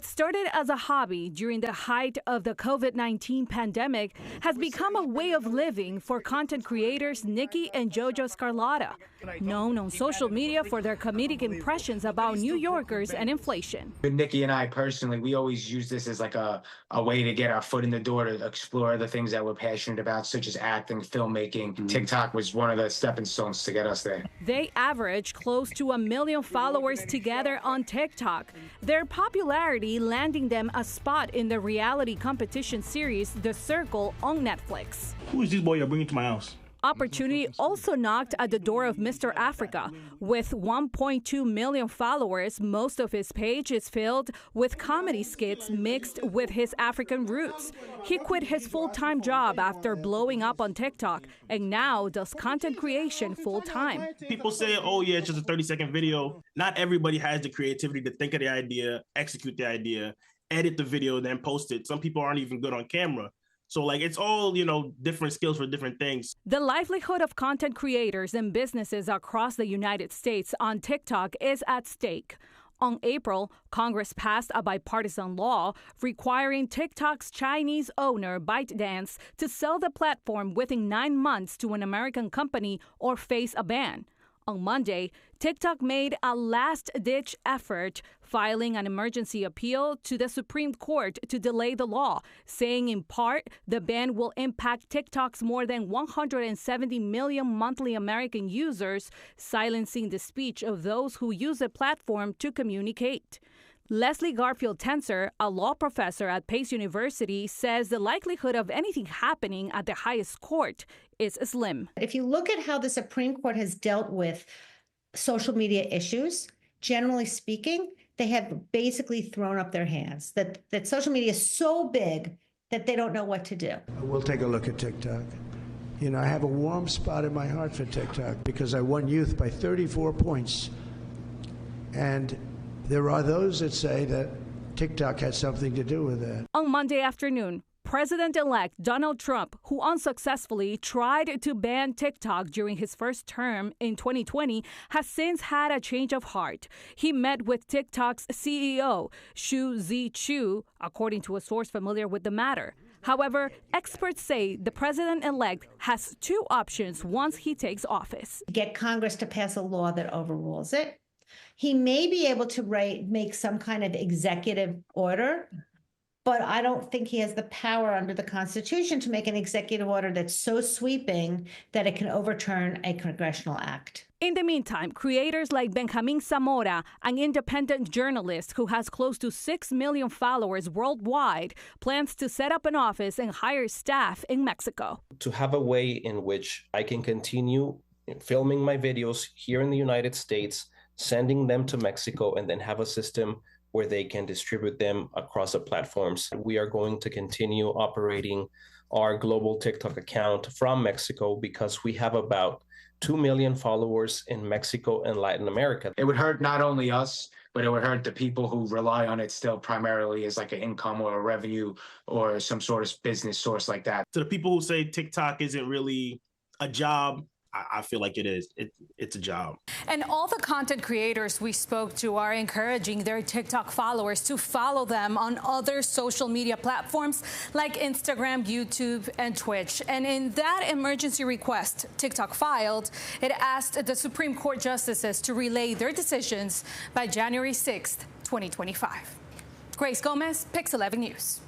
Started as a hobby during the height of the COVID-19 pandemic, has become a way of living for content creators Nikki and Jojo Scarlata, known on social media for their comedic impressions about New Yorkers and inflation. Nikki and I personally, we always use this as like a way to get our foot in the door to explore the things that we're passionate about, such as acting, filmmaking. TikTok was one of the stepping stones to get us there. They average close to 1 million followers together on TikTok. Their popularity landing them a spot in the reality competition series The Circle on Netflix. Who is this boy you're bringing to my house? Opportunity also knocked at the door of Mr. Africa. With 1.2 million followers, most of his page is filled with comedy skits mixed with his African roots. He quit his full-time job after blowing up on TikTok and now does content creation full-time. People say, oh yeah, it's just a 30-second video. Not everybody has the creativity to think of the idea, execute the idea, edit the video, then post it. Some people aren't even good on camera. So, it's all, different skills for different things. The livelihood of content creators and businesses across the United States on TikTok is at stake. On April, Congress passed a bipartisan law requiring TikTok's Chinese owner, ByteDance, to sell the platform within 9 months to an American company or face a ban. On Monday, TikTok made a last-ditch effort, filing an emergency appeal to the Supreme Court to delay the law, saying in part the ban will impact TikTok's more than 170 million monthly American users, silencing the speech of those who use the platform to communicate. Leslie Garfield-Tenser, a law professor at Pace University, says the likelihood of anything happening at the highest court is slim. If you look at how the Supreme Court has dealt with social media issues, generally speaking, they have basically thrown up their hands, that social media is so big that they don't know what to do. We'll take a look at TikTok. I have a warm spot in my heart for TikTok because I won youth by 34 points. And there are those that say that TikTok had something to do with that. On Monday afternoon, President-elect Donald Trump, who unsuccessfully tried to ban TikTok during his first term in 2020, has since had a change of heart. He met with TikTok's CEO, Xu Zichu, according to a source familiar with the matter. However, experts say the president-elect has two options once he takes office. Get Congress to pass a law that overrules it. He may be able to make some kind of executive order, but I don't think he has the power under the Constitution to make an executive order that's so sweeping that it can overturn a congressional act. In the meantime, creators like Benjamin Zamora, an independent journalist who has close to 6 million followers worldwide, plans to set up an office and hire staff in Mexico. To have a way in which I can continue filming my videos here in the United States, sending them to Mexico, and then have a system where they can distribute them across the platforms. We are going to continue operating our global TikTok account from Mexico because we have about 2 million followers in Mexico and Latin America. It would hurt not only us, but it would hurt the people who rely on it still primarily as like an income or a revenue or some sort of business source like that. To the people who say TikTok isn't really a job, I feel like it is. It's a job. And all the content creators we spoke to are encouraging their TikTok followers to follow them on other social media platforms like Instagram, YouTube, and Twitch. And in that emergency request TikTok filed, it asked the Supreme Court justices to relay their decisions by January 6th, 2025. Grace Gomez, Pix 11 News.